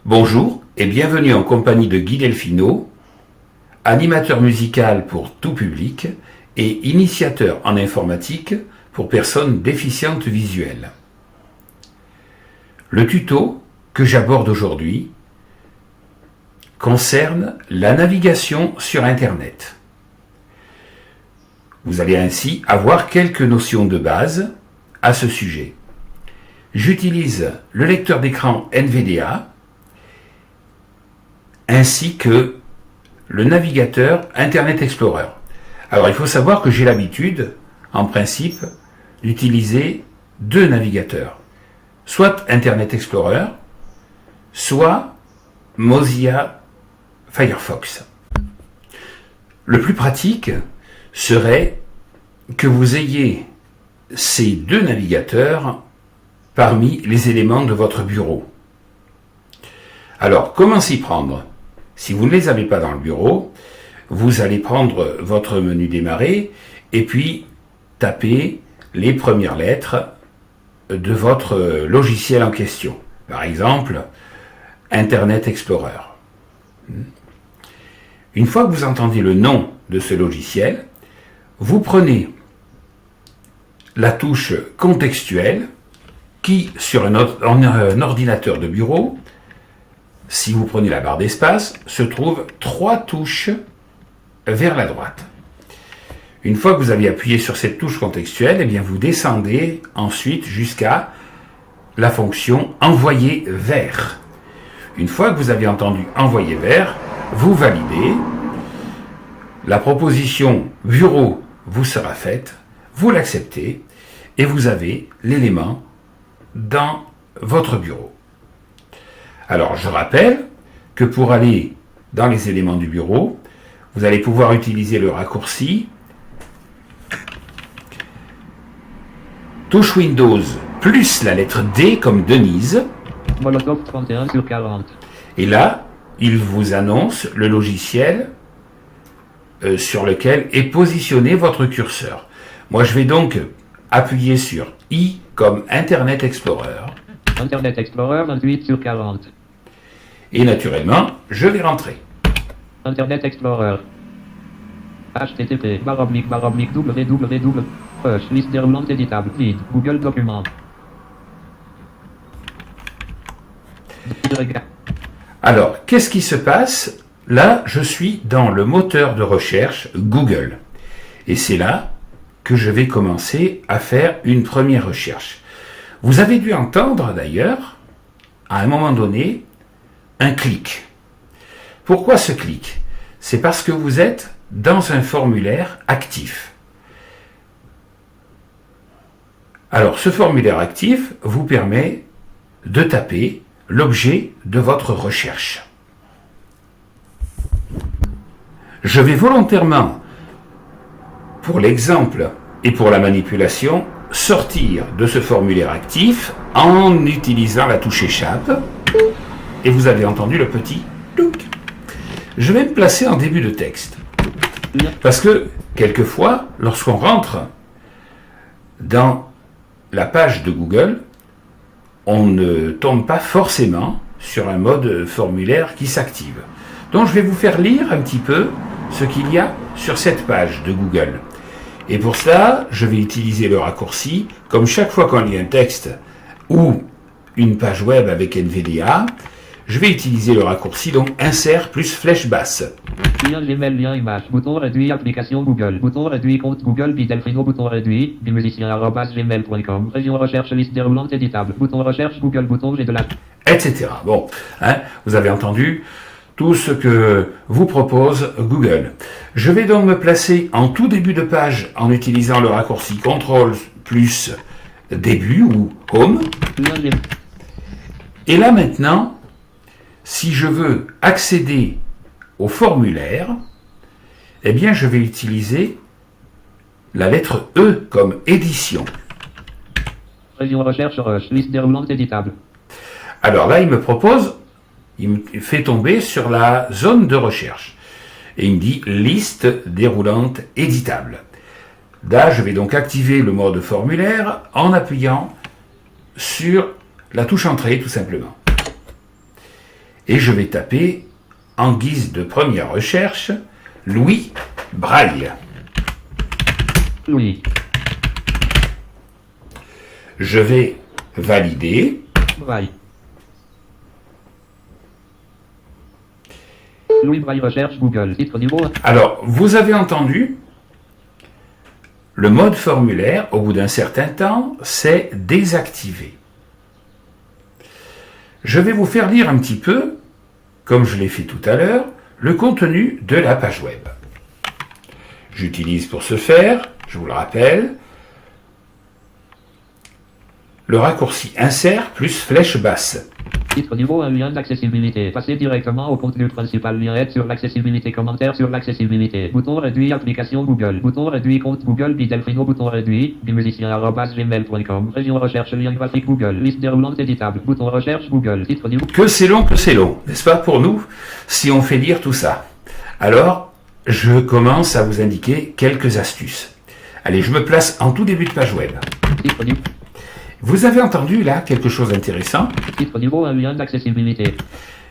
Bonjour et bienvenue en compagnie de Guy Delfino, animateur musical pour tout public et initiateur en informatique pour personnes déficientes visuelles. Le tuto que j'aborde aujourd'hui concerne la navigation sur Internet. Vous allez ainsi avoir quelques notions de base à ce sujet. J'utilise le lecteur d'écran NVDA ainsi que le navigateur Internet Explorer. Alors il faut savoir que j'ai l'habitude, en principe, d'utiliser deux navigateurs, soit Internet Explorer, soit Mozilla Firefox. Le plus pratique serait que vous ayez ces deux navigateurs parmi les éléments de votre bureau. Alors, comment s'y prendre ? Si vous ne les avez pas dans le bureau, vous allez prendre votre menu démarrer et puis taper les premières lettres de votre logiciel en question. Par exemple, Internet Explorer. Une fois que vous entendez le nom de ce logiciel, vous prenez la touche contextuelle qui, sur un ordinateur de bureau, si vous prenez la barre d'espace, se trouvent 3 touches vers la droite. Une fois que vous avez appuyé sur cette touche contextuelle, eh bien vous descendez ensuite jusqu'à la fonction envoyer vers. Une fois que vous avez entendu envoyer vers, vous validez. La proposition bureau vous sera faite, vous l'acceptez et vous avez l'élément dans votre bureau. Alors, je rappelle que pour aller dans les éléments du bureau, vous allez pouvoir utiliser le raccourci touche Windows plus la lettre D comme Denise. Molotov 31/40. Et là, il vous annonce le logiciel sur lequel est positionné votre curseur. Moi, je vais donc appuyer sur I comme Internet Explorer. Internet Explorer 28/40. Et naturellement, je vais rentrer. Internet Explorer. HTTP www. Liste déroulante éditable. Vide. Google Documents. Alors, qu'est-ce qui se passe ? Là, je suis dans le moteur de recherche Google. Et c'est là que je vais commencer à faire une première recherche. Vous avez dû entendre d'ailleurs, à un moment donné, un clic. Pourquoi ce clic ? C'est parce que vous êtes dans un formulaire actif. Alors, ce formulaire actif vous permet de taper l'objet de votre recherche. Je vais volontairement, pour l'exemple et pour la manipulation, sortir de ce formulaire actif en utilisant la touche échappe. Et vous avez entendu le petit touc. Je vais me placer en début de texte. Parce que, quelquefois, lorsqu'on rentre dans la page de Google, on ne tombe pas forcément sur un mode formulaire qui s'active. Donc je vais vous faire lire un petit peu ce qu'il y a sur cette page de Google. Et pour cela, je vais utiliser le raccourci, comme chaque fois qu'on lit un texte ou une page web avec NVDA, je vais utiliser le raccourci, donc insert plus flèche basse. Lien Gmail, lien image, bouton réduit, application Google, bouton réduit, compte Google, Delfino, bouton réduit, bimusicien@gmail.com, région recherche, liste déroulante éditable, bouton recherche Google, bouton j'ai de la... Etc. Bon, vous avez entendu tout ce que vous propose Google. Je vais donc me placer en tout début de page en utilisant le raccourci CTRL plus début ou Home. Et là maintenant, si je veux accéder au formulaire, eh bien je vais utiliser la lettre E comme édition. Région recherche, liste déroulante éditable. Alors là, il me fait tomber sur la zone de recherche. Et il me dit liste déroulante éditable. Là, je vais donc activer le mode formulaire en appuyant sur la touche entrée, tout simplement. et je vais taper en guise de première recherche Louis Braille. Louis. Je vais valider. Braille. Louis Braille recherche Google. Titre niveau 1. Alors, vous avez entendu, le mode formulaire, au bout d'un certain temps, c'est désactivé. Je vais vous faire lire un petit peu, comme je l'ai fait tout à l'heure, le contenu de la page web. J'utilise pour ce faire, je vous le rappelle, le raccourci insert plus flèche basse. Titre niveau 1, lien d'accessibilité. Passer directement au contenu principal. Lien aide sur l'accessibilité. Commentaire sur l'accessibilité. Bouton réduit application Google. Bouton réduit compte Google. Bidelfino. Bouton réduit. bimusicien@gmail.com. Région recherche. Lien graphique Google. Liste déroulante éditable. Bouton recherche Google. Titre niveau. Que c'est long, n'est-ce pas pour nous, si on fait lire tout ça. Alors, je commence à vous indiquer quelques astuces. Allez, je me place en tout début de page web. Titre niveau. Vous avez entendu là quelque chose d'intéressant? Titre niveau 1, lien d'accessibilité.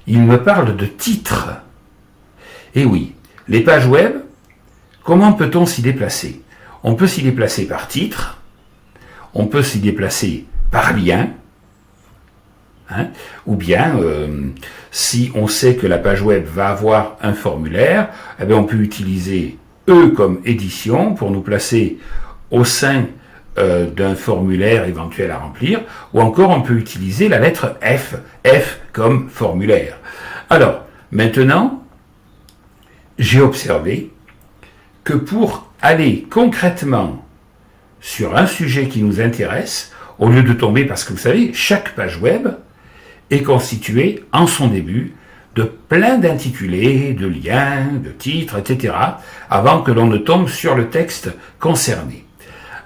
Il me parle de titres. Et oui, les pages web, comment peut-on s'y déplacer? On peut s'y déplacer par titre, on peut s'y déplacer par lien, hein, ou bien, si on sait que la page web va avoir un formulaire, eh bien, on peut utiliser E comme édition pour nous placer au sein d'un formulaire éventuel à remplir, ou encore on peut utiliser la lettre F, F comme formulaire. Alors, maintenant, j'ai observé que pour aller concrètement sur un sujet qui nous intéresse, au lieu de tomber, parce que vous savez, chaque page web est constituée en son début de plein d'intitulés, de liens, de titres, etc., avant que l'on ne tombe sur le texte concerné.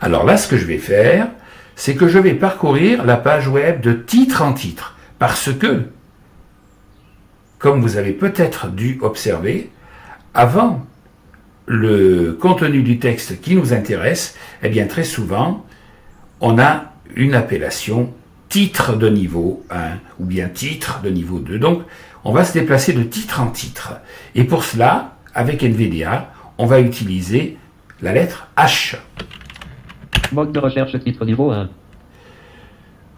Alors là, ce que je vais faire, c'est que je vais parcourir la page web de titre en titre, parce que, comme vous avez peut-être dû observer, avant le contenu du texte qui nous intéresse, eh bien très souvent, on a une appellation titre de niveau 1 ou bien titre de niveau 2. Donc, on va se déplacer de titre en titre. Et pour cela, avec NVDA, on va utiliser la lettre H. Mode de recherche titre niveau 1.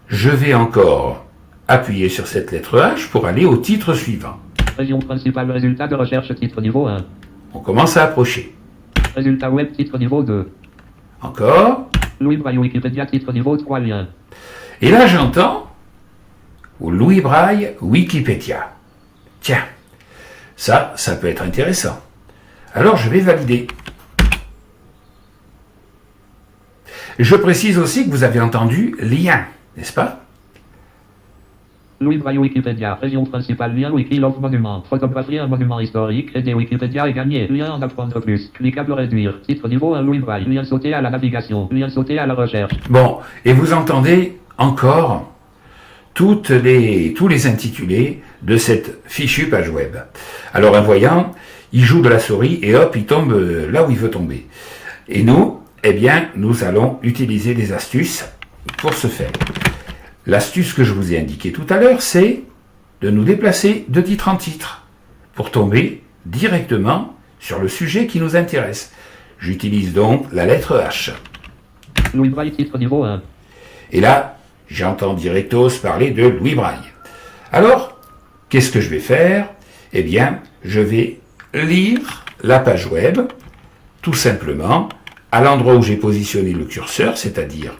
Je vais encore appuyer sur cette lettre H pour aller au titre suivant. Région principale, résultat de recherche titre niveau 1. On commence à approcher. Résultat web titre niveau 2. Encore. Louis Braille Wikipédia titre niveau 3 liens. Et là j'entends Louis Braille Wikipédia. Tiens, ça peut être intéressant. Alors je vais valider. Je précise aussi que vous avez entendu lien, n'est-ce pas? Louis Braille Wikipédia, région principale, lien Wiki Love Monument, photographier un monument historique, aider Wikipédia et gagner, lien en apprendre plus, cliquable réduire, titre niveau 1 Louis Braille, lien sauter à la navigation, lien sauter à la recherche. Bon, et vous entendez encore tous les intitulés de cette fichue page web. Alors un voyant, il joue de la souris et hop, il tombe là où il veut tomber. Et nous, eh bien, nous allons utiliser des astuces pour ce faire. L'astuce que je vous ai indiquée tout à l'heure, c'est de nous déplacer de titre en titre pour tomber directement sur le sujet qui nous intéresse. J'utilise donc la lettre H. Louis Braille titre niveau 1. Et là, j'entends directos parler de Louis Braille. Alors, qu'est-ce que je vais faire? Eh bien, je vais lire la page web, tout simplement, à l'endroit où j'ai positionné le curseur, c'est-à-dire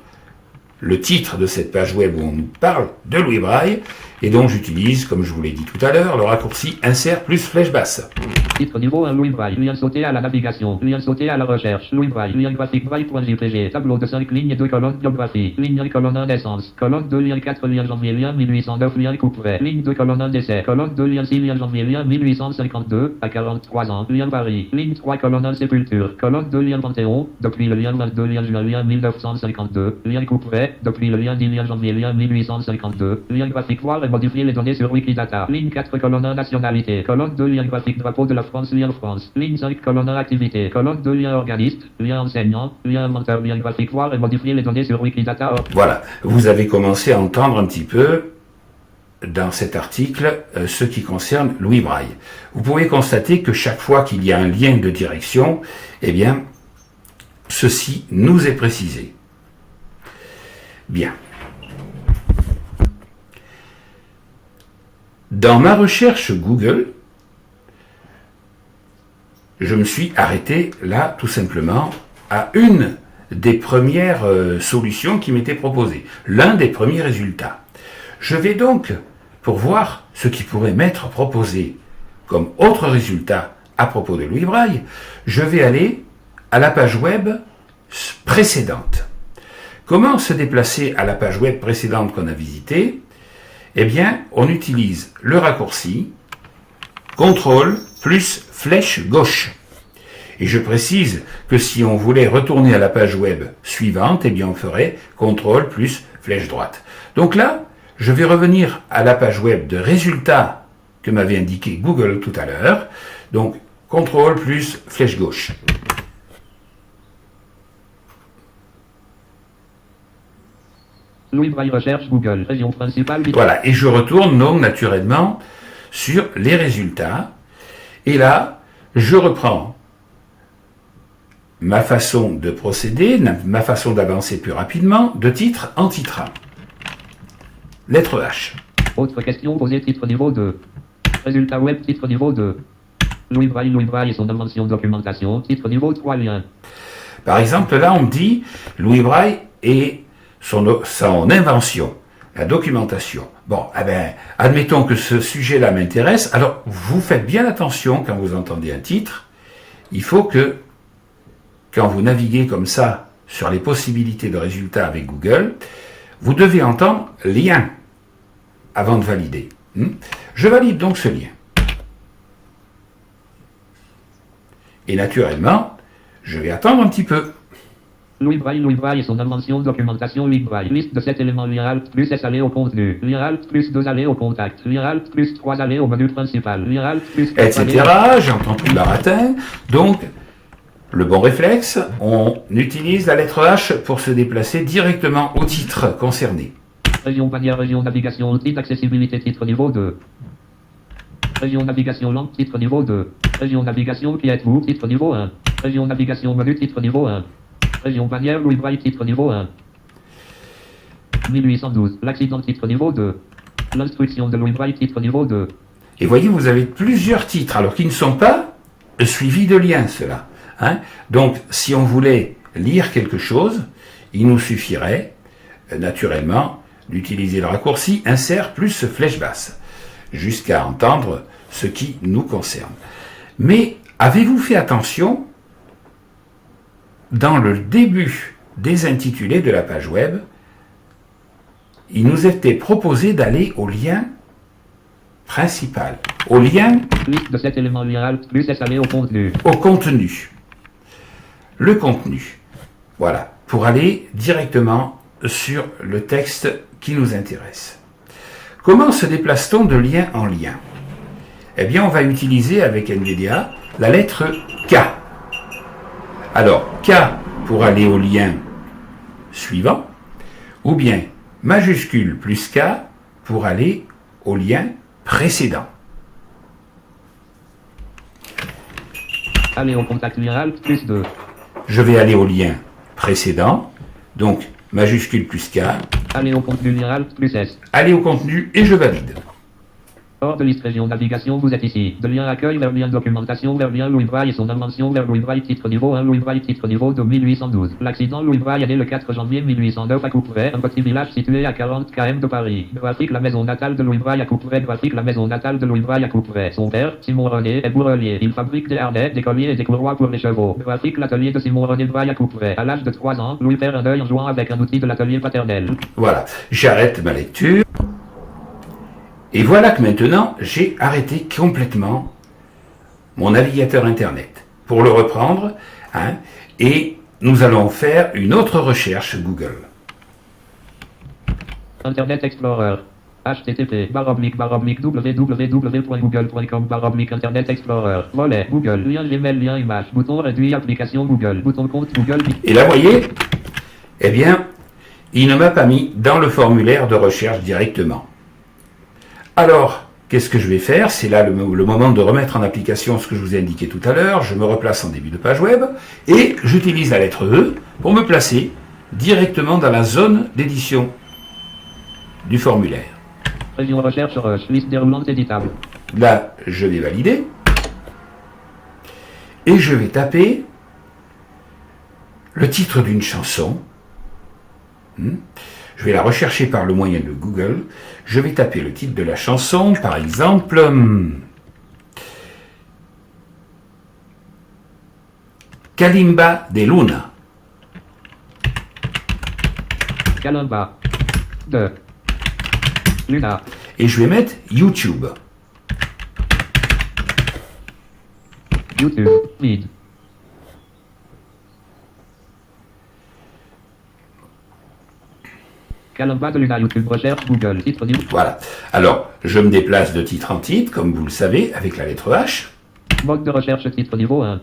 le titre de cette page web où on nous parle de Louis Braille, et donc j'utilise, comme je vous l'ai dit tout à l'heure, le raccourci insert plus flèche basse. Titre niveau 1 Louis Braille, lien sauter à la navigation, lien sauter à la recherche, Louis Braille, lien graphique Braille.jpg, tableau de 5 lignes et 2 colonnes biographie, ligne 1 colonne 1 naissance, colonne 2 lien 4 lien janvier lien 1809 lien couperet, ligne 2 colonne 1 décès, colonne 2 lien 6 lien janvier lien 1852 à 43 ans, lien Paris, ligne 3 colonne 1 sépulture, colonne 2 lien Panthéon, depuis le lien 22 lien juin lien 1952, lien couperet, depuis le lien 10 lien janvier lien 1852, lien graphique voir et modifier les données sur Wikidata, ligne 4 colonne 1 nationalité, colonne 2 lien graphique drapeau de la France, lien France, ligne 5 colonne 1 activité, colonne 2 lien organiste, lien enseignant, lien inventeur, lien graphique voir et modifier les données sur Wikidata. Voilà, vous avez commencé à entendre un petit peu dans cet article ce qui concerne Louis Braille. Vous pouvez constater que chaque fois qu'il y a un lien de direction, eh bien, ceci nous est précisé. Bien. Dans ma recherche Google, je me suis arrêté là tout simplement à une des premières solutions qui m'étaient proposées, l'un des premiers résultats. Je vais donc, pour voir ce qui pourrait m'être proposé comme autre résultat à propos de Louis Braille, je vais aller à la page web précédente. Comment se déplacer à la page web précédente qu'on a visitée? Eh bien, on utilise le raccourci CTRL plus flèche gauche. Et je précise que si on voulait retourner à la page web suivante, eh bien on ferait CTRL plus flèche droite. Donc là, je vais revenir à la page web de résultats que m'avait indiqué Google tout à l'heure. Donc CTRL plus flèche gauche. Louis Braille recherche Google, région principale. Voilà, et je retourne donc naturellement sur les résultats. Et là, je reprends ma façon de procéder, ma façon d'avancer plus rapidement, de titre en titre. Lettre H. Autre question posée, titre niveau 2. Résultat web, titre niveau 2. Louis Braille et son invention documentation, titre niveau 3 lien. Par exemple, là, on me dit Louis Braille et son invention, la documentation. Bon, eh ben, admettons que ce sujet-là m'intéresse. Alors, vous faites bien attention quand vous entendez un titre. Il faut que, quand vous naviguez comme ça sur les possibilités de résultats avec Google, vous devez entendre lien avant de valider. Je valide donc ce lien. Et naturellement, je vais attendre un petit peu. Louis Braille et son invention documentation Louis Braille. Liste de 7 éléments lien alt plus S aller au contenu. Lien alt plus 2 aller au contact. Lien alt plus 3 aller au menu principal. Lien alt plus 4 etc. J'entends tout le baratin. Donc, le bon réflexe, on utilise la lettre H pour se déplacer directement au titre concerné. Région bannière, région navigation, titre accessibilité, titre niveau 2. Région navigation langue, titre niveau 2. Région navigation qui êtes-vous, titre niveau 1. Région navigation menu, titre niveau 1. Région bannière, Louis Braille, titre niveau 1. 1812, l'accident, titre niveau 2. L'instruction de Louis Braille, titre niveau 2. Et voyez, vous avez plusieurs titres, alors qui ne sont pas suivis de liens, ceux-là. Donc, si on voulait lire quelque chose, il nous suffirait, naturellement, d'utiliser le raccourci insert plus flèche basse, jusqu'à entendre ce qui nous concerne. Mais avez-vous fait attention, dans le début des intitulés de la page web, il nous était proposé d'aller au lien principal, au lien liste de 7 éléments lien alt plus S aller au contenu. Au contenu. Le contenu. Voilà, pour aller directement sur le texte qui nous intéresse. Comment se déplace-t-on de lien en lien? Eh bien, on va utiliser avec NVDA la lettre K. Alors, K pour aller au lien suivant, ou bien majuscule plus K pour aller au lien précédent. Aller au contact lien alt plus 2. Je vais aller au lien précédent, donc majuscule plus K. Aller au contenu lien alt plus S. Aller au contenu et je valide. Hors de liste région navigation, vous êtes ici. De lien accueil vers lien documentation vers lien Louis Braille et son invention vers Louis Braille titre niveau 1 Louis Braille titre niveau de 1812. L'accident Louis Braille est né le 4 janvier 1809 à Couperet, un petit village situé à 40 km de Paris. Graphique la maison natale de Louis Braille à Couperet. Graphique la maison natale de Louis Braille à Couperet. Son père, Simon René, est bourrelier. Il fabrique des harnais, des colliers et des courroies pour les chevaux. Graphique l'atelier de Simon René Braille à Couperet. À l'âge de 3 ans, Louis perd un œil en jouant avec un outil de l'atelier paternel. Voilà, j'arrête ma lecture. Et voilà que maintenant, j'ai arrêté complètement mon navigateur Internet. Pour le reprendre, et nous allons faire une autre recherche Google. Internet Explorer. http www.google.com Internet Explorer. Volet Google. Lien Gmail, lien image. Bouton réduit application Google. Bouton compte Google. Et là, vous voyez, eh bien, il ne m'a pas mis dans le formulaire de recherche directement. Alors, qu'est-ce que je vais faire? C'est là le moment de remettre en application ce que je vous ai indiqué tout à l'heure. Je me replace en début de page web et j'utilise la lettre E pour me placer directement dans la zone d'édition du formulaire. Région recherche rush, liste déroulante éditable. Là, je vais valider et je vais taper le titre d'une chanson. Je vais la rechercher par le moyen de Google. Je vais taper le titre de la chanson, par exemple, Kalimba de Luna. Kalimba de Luna. Et je vais mettre YouTube. YouTube, mid. Kalimba de Luna, YouTube, recherche, Google, titre du... Voilà. Alors, je me déplace de titre en titre, comme vous le savez, avec la lettre H. Mode de recherche, titre niveau 1.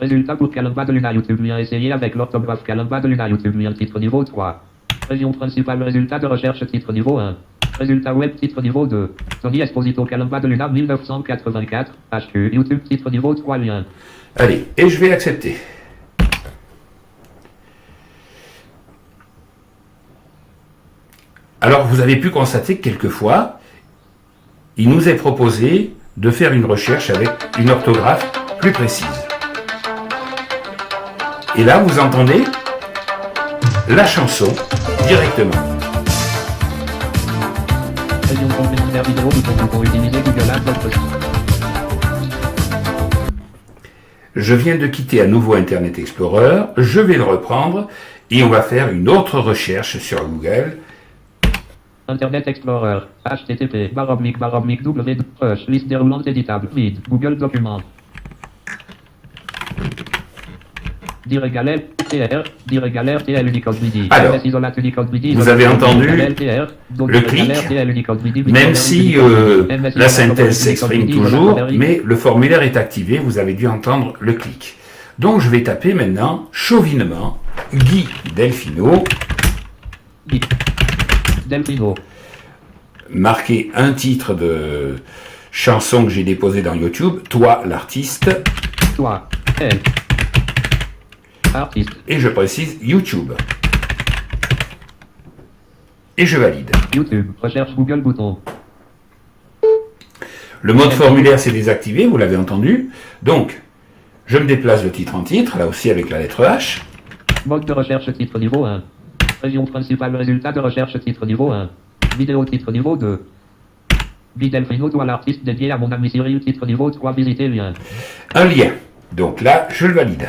Résultat pour Kalimba de Luna, YouTube, lien essayé avec l'orthographe Kalimba de Luna, YouTube, lien, titre niveau 3. Région principale, résultat de recherche, titre niveau 1. Résultat web, titre niveau 2. Tony Esposito, Kalimba de Luna, 1984. HQ, YouTube, titre niveau 3, lien. Allez, et je vais accepter. Alors, vous avez pu constater que quelquefois, il nous est proposé de faire une recherche avec une orthographe plus précise. Et là, vous entendez la chanson directement. Région complémentaire vidéo, bouton utiliser Google Ads. Je viens de quitter à nouveau Internet Explorer, je vais le reprendre et on va faire une autre recherche sur Google. Internet Explorer, http, // w, liste déroulante éditable, vide, Google Documents. TR, Unicode MIDI. Alors, vous avez entendu le clic, même si la synthèse s'exprime toujours, mais le formulaire est activé, vous avez dû entendre le clic. Donc je vais taper maintenant, chauvinement, Guy Delfino. Delfino. Marquer un titre de chanson que j'ai déposé dans YouTube, toi l'artiste. Toi, elle. Artiste. Et je précise YouTube. Et je valide. YouTube, recherche Google bouton. Le mode formulaire s'est désactivé, vous l'avez entendu. Donc, je me déplace de titre en titre, là aussi avec la lettre H. Mode de recherche titre niveau 1. Région principale, résultat de recherche titre niveau 1. Vidéo titre niveau 2. Bidelfino doit l'artiste dédié à mon ami Cyril titre niveau 3, visiter lien. Un lien. Donc là, je le valide.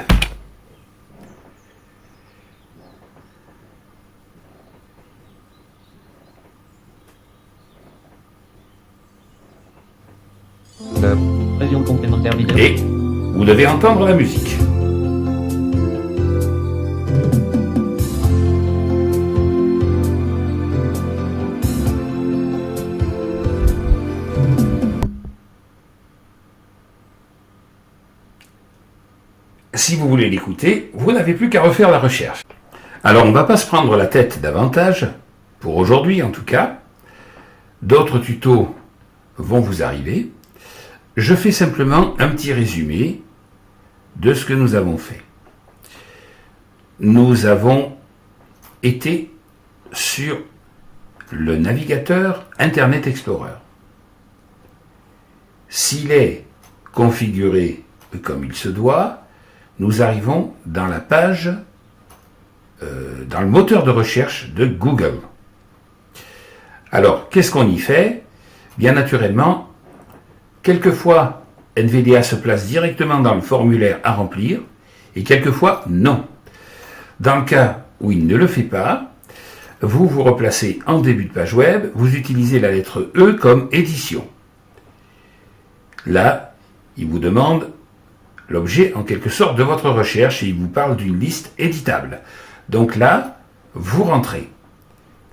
Région complémentaire vidéo. Et vous devez entendre la musique. Si vous voulez l'écouter, vous n'avez plus qu'à refaire la recherche. Alors on ne va pas se prendre la tête davantage, pour aujourd'hui en tout cas. D'autres tutos vont vous arriver. Je fais simplement un petit résumé de ce que nous avons fait. Nous avons été sur le navigateur Internet Explorer. S'il est configuré comme il se doit, nous arrivons dans la page, dans le moteur de recherche de Google. Alors, qu'est-ce qu'on y fait? Bien naturellement, quelquefois, NVDA se place directement dans le formulaire à remplir, et quelquefois, non. Dans le cas où il ne le fait pas, vous vous replacez en début de page web, vous utilisez la lettre E comme édition. Là, il vous demande l'objet en quelque sorte de votre recherche et il vous parle d'une liste éditable. Donc là, vous rentrez.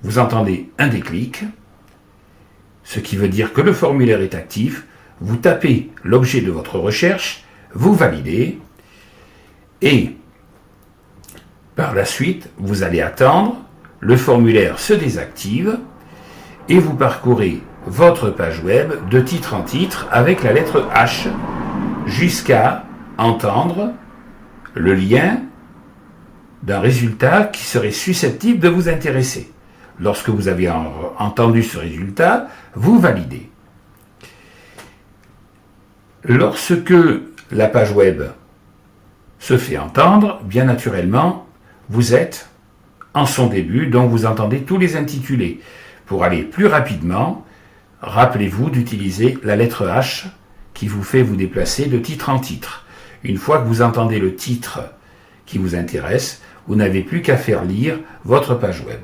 Vous entendez un déclic, ce qui veut dire que le formulaire est actif. Vous tapez l'objet de votre recherche, vous validez et par la suite, vous allez attendre, le formulaire se désactive et vous parcourez votre page web de titre en titre avec la lettre H jusqu'à entendre le lien d'un résultat qui serait susceptible de vous intéresser. Lorsque vous avez entendu ce résultat, vous validez. Lorsque la page web se fait entendre, bien naturellement, vous êtes en son début, donc vous entendez tous les intitulés. Pour aller plus rapidement, rappelez-vous d'utiliser la lettre H qui vous fait vous déplacer de titre en titre. Une fois que vous entendez le titre qui vous intéresse, vous n'avez plus qu'à faire lire votre page web.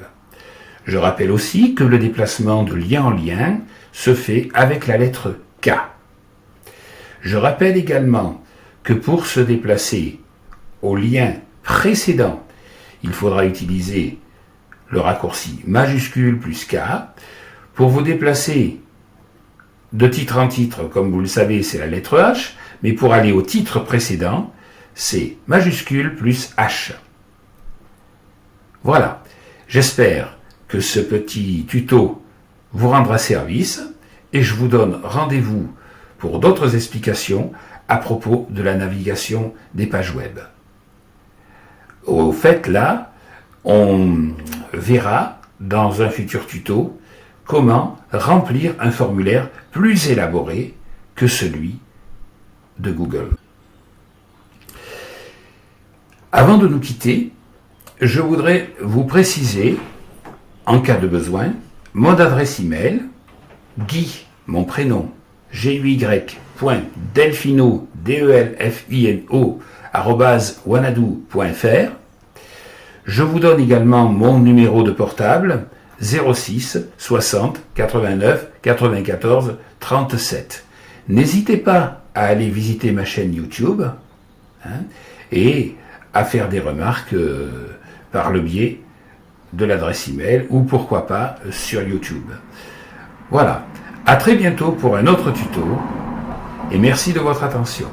Je rappelle aussi que le déplacement de lien en lien se fait avec la lettre K. Je rappelle également que pour se déplacer au lien précédent, il faudra utiliser le raccourci majuscule plus K. Pour vous déplacer de titre en titre, comme vous le savez, c'est la lettre H, mais pour aller au titre précédent, c'est majuscule plus H. Voilà. J'espère que ce petit tuto vous rendra service et je vous donne rendez-vous pour d'autres explications à propos de la navigation des pages web. Au fait, là, on verra dans un futur tuto comment remplir un formulaire plus élaboré que celui de Google. Avant de nous quitter, je voudrais vous préciser, en cas de besoin, mon adresse email, Guy, mon prénom, guy.delfino, delfino, @wanadoo.fr. Je vous donne également mon numéro de portable, 06 60 89 94 37. N'hésitez pas à aller visiter ma chaîne YouTube et à faire des remarques par le biais de l'adresse email ou pourquoi pas sur YouTube. Voilà, à très bientôt pour un autre tuto et merci de votre attention.